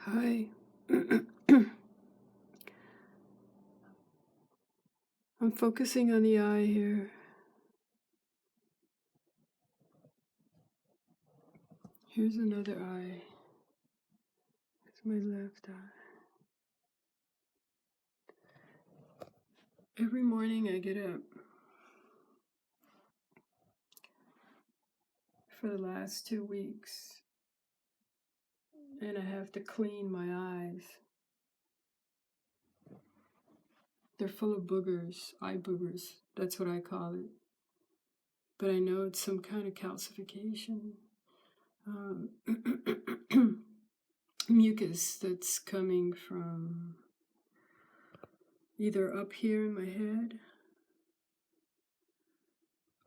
Hi. I'm focusing on the eye here. Here's another eye. It's my left eye. Every morning I get up. For the last 2 weeks, and I have to clean my eyes. They're full of boogers, eye boogers. That's what I call it. But I know it's some kind of calcification. Mucus that's coming from either up here in my head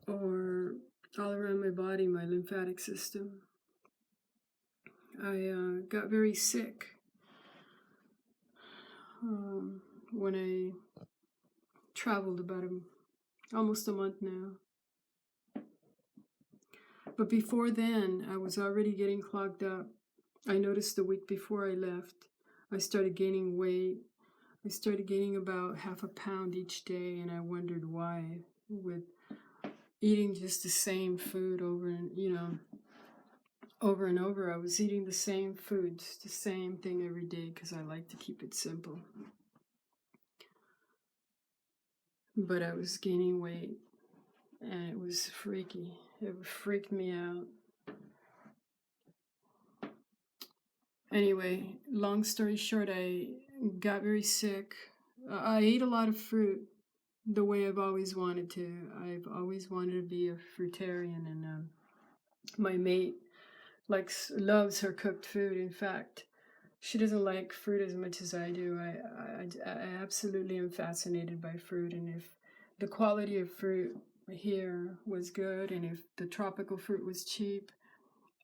or all around my body, my lymphatic system. I got very sick when I traveled about almost a month now. But before then, I was already getting clogged up. I noticed the week before I left, I started gaining weight. I started gaining about half a pound each day, and I wondered why. With eating just the same food over and over, I was eating the same foods, the same thing every day, because I like to keep it simple. But I was gaining weight, and it was freaky. It freaked me out. Anyway, long story short, I got very sick. I ate a lot of fruit the way I've always wanted to. I've always wanted to be a fruitarian, and my mate loves her cooked food. In fact, she doesn't like fruit as much as I do. I absolutely am fascinated by fruit, and if the quality of fruit here was good, and if the tropical fruit was cheap,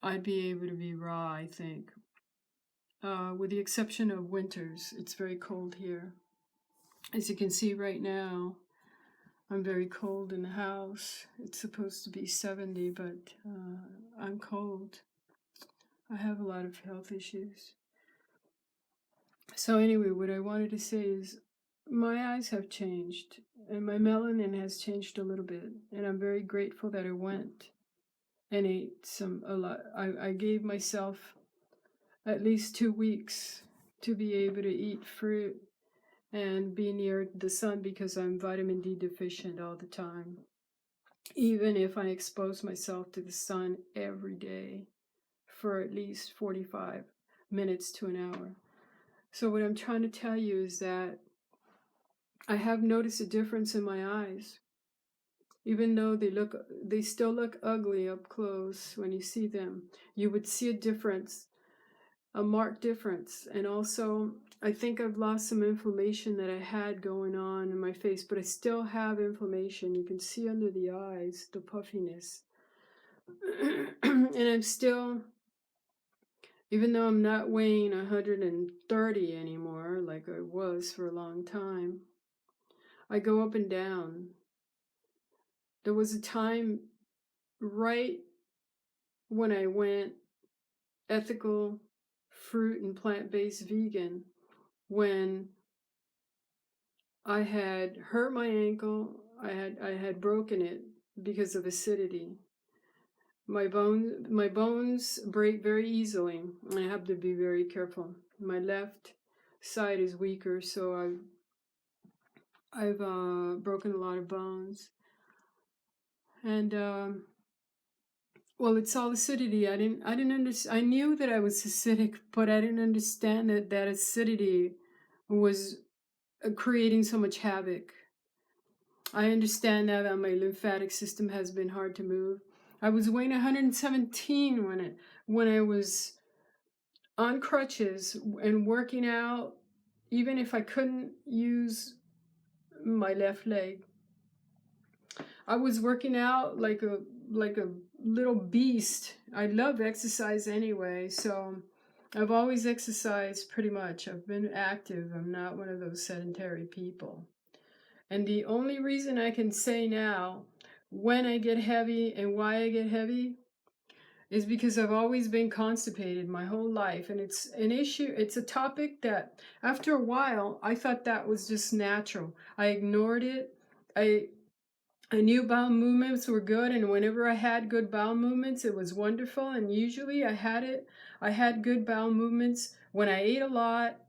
I'd be able to be raw, I think. With the exception of winters, it's very cold here. As you can see right now, I'm very cold in the house. It's supposed to be 70, but I'm cold. I have a lot of health issues. So anyway, what I wanted to say is my eyes have changed, and my melanin has changed a little bit, and I'm very grateful that I went and ate a lot. I gave myself at least 2 weeks to be able to eat fruit and be near the sun, because I'm vitamin D deficient all the time. Even if I expose myself to the sun every day for at least 45 minutes to an hour. So what I'm trying to tell you is that I have noticed a difference in my eyes. Even though they still look ugly up close when you see them, you would see a difference, a marked difference. And also, I think I've lost some inflammation that I had going on in my face, but I still have inflammation. You can see under the eyes, the puffiness. And I'm still, even though I'm not weighing 130 anymore, like I was for a long time, I go up and down. There was a time right when I went ethical, fruit and plant-based vegan, when I had hurt my ankle. I had broken it because of acidity. My bones break very easily, and I have to be very careful. My left side is weaker, so I've broken a lot of bones. And well, it's all acidity. I didn't understand. I knew that I was acidic, but I didn't understand that acidity was creating so much havoc. I understand now that my lymphatic system has been hard to move. I was weighing 117 when I was on crutches and working out, even if I couldn't use my left leg. I was working out like a little beast. I love exercise anyway, so I've always exercised pretty much. I've been active. I'm not one of those sedentary people. And the only reason I can say now when I get heavy and why I get heavy is because I've always been constipated my whole life. And it's an issue, it's a topic that after a while, I thought that was just natural. I ignored it. I knew bowel movements were good, and whenever I had good bowel movements, it was wonderful. And usually I had good bowel movements when I ate a lot,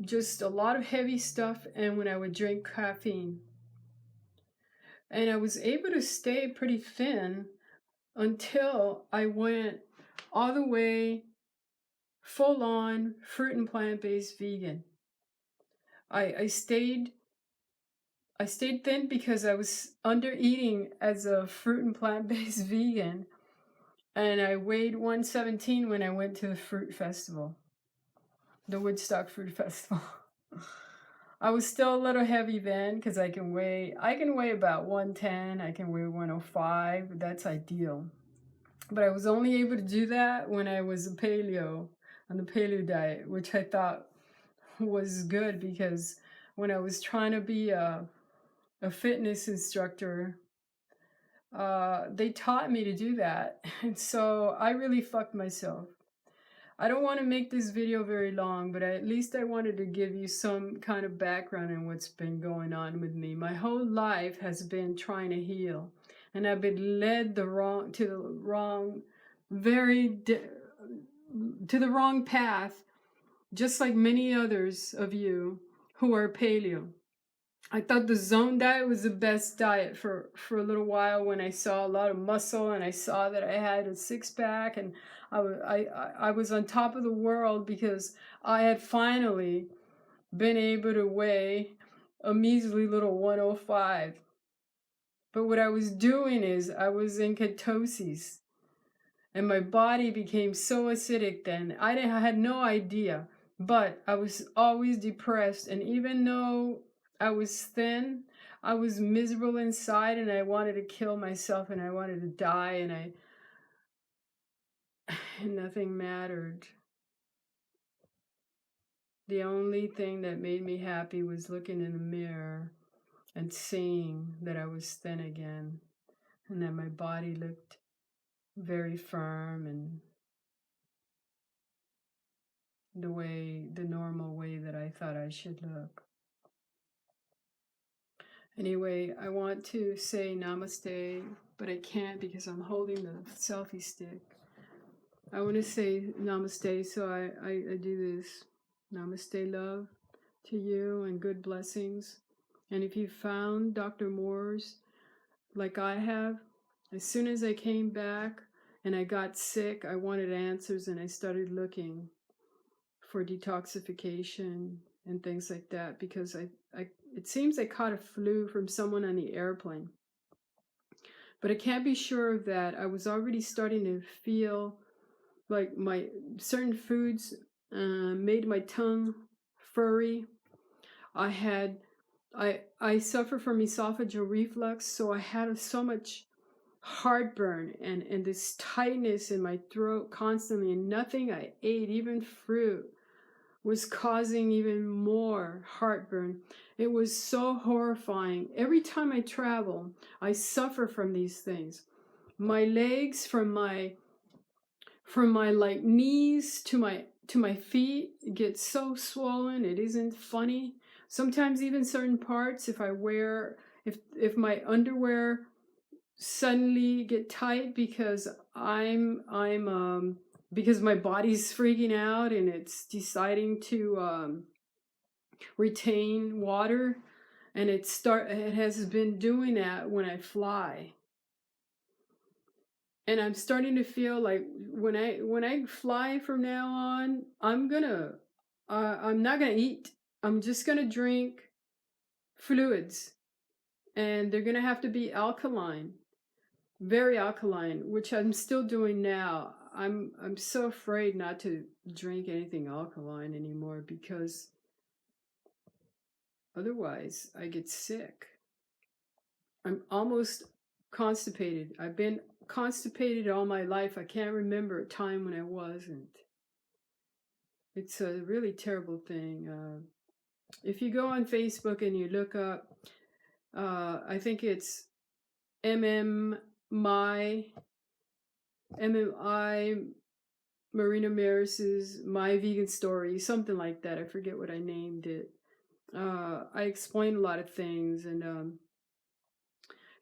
just a lot of heavy stuff, and when I would drink caffeine. And I was able to stay pretty thin until I went all the way full on fruit and plant-based vegan. I stayed thin because I was under eating as a fruit and plant-based vegan, and I weighed 117 when I went to the fruit festival, the Woodstock Fruit Festival. I was still a little heavy then because I can weigh about 110, I can weigh 105, that's ideal. But I was only able to do that when I was on the paleo diet, which I thought was good because when I was trying to be a fitness instructor, they taught me to do that. And so I really fucked myself. I don't want to make this video very long, but at least I wanted to give you some kind of background on what's been going on with me. My whole life has been trying to heal, and I've been led to the wrong path, just like many others of you who are paleo. I thought the zone diet was the best diet for a little while when I saw a lot of muscle and I saw that I had a six-pack, and I was on top of the world because I had finally been able to weigh a measly little 105. But what I was doing is I was in ketosis, and my body became so acidic then. I had no idea, but I was always depressed, and even though I was thin, I was miserable inside, and I wanted to kill myself, and I wanted to die, and nothing mattered. The only thing that made me happy was looking in the mirror and seeing that I was thin again, and that my body looked very firm and the normal way that I thought I should look. Anyway, I want to say namaste, but I can't because I'm holding the selfie stick. I want to say namaste, so I do this. Namaste, love, to you, and good blessings. And if you found Dr. Moore's like I have, as soon as I came back and I got sick, I wanted answers, and I started looking for detoxification and things like that because it seems I caught a flu from someone on the airplane. But I can't be sure of that. I was already starting to feel like my certain foods made my tongue furry. I suffer from esophageal reflux, so I had so much heartburn and this tightness in my throat constantly, and nothing I ate, even fruit, was causing even more heartburn. It was so horrifying. Every time I travel, I suffer from these things. My legs, from my like knees to my feet, get so swollen. It isn't funny. Sometimes even certain parts, if my underwear suddenly get tight because because my body's freaking out and it's deciding to retain water, and it has been doing that when I fly. And I'm starting to feel like when I fly from now on, I'm not gonna eat. I'm just gonna drink fluids, and they're gonna have to be alkaline, very alkaline, which I'm still doing now. I'm so afraid not to drink anything alkaline anymore because otherwise I get sick. I'm almost constipated. I've been constipated all my life. I can't remember a time when I wasn't. It's a really terrible thing. If you go on Facebook and you look up, I think it's MMI, Marina Maris's My Vegan Story, something like that. I forget what I named it. I explained a lot of things, and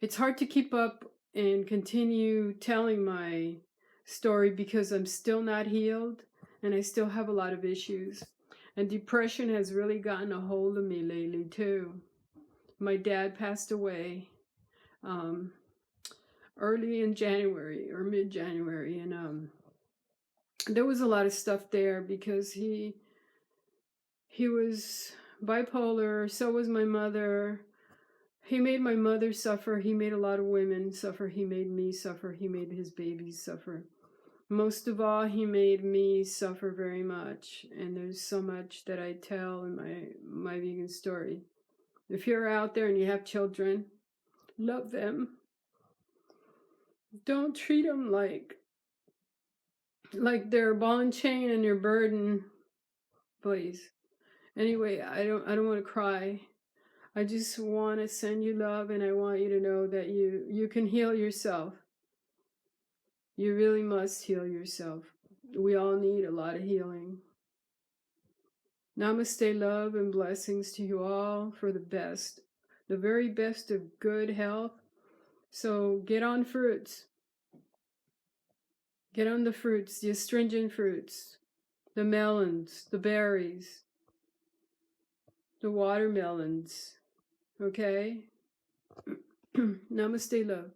it's hard to keep up and continue telling my story because I'm still not healed and I still have a lot of issues. And depression has really gotten a hold of me lately too. My dad passed away early in January or mid-January, and there was a lot of stuff there because he was bipolar, so was my mother. He made my mother suffer. He made a lot of women suffer. He made me suffer. He made his babies suffer. Most of all, he made me suffer very much. And there's so much that I tell in my vegan story. If you're out there and you have children, love them. Don't treat them like they're a ball and chain and your burden, please. Anyway, I don't want to cry. I just want to send you love, and I want you to know that you can heal yourself. You really must heal yourself. We all need a lot of healing. Namaste, love and blessings to you all for the best, the very best of good health. So get on fruits. Get on the fruits, the astringent fruits, the melons, the berries, the watermelons. Okay? Namaste, love.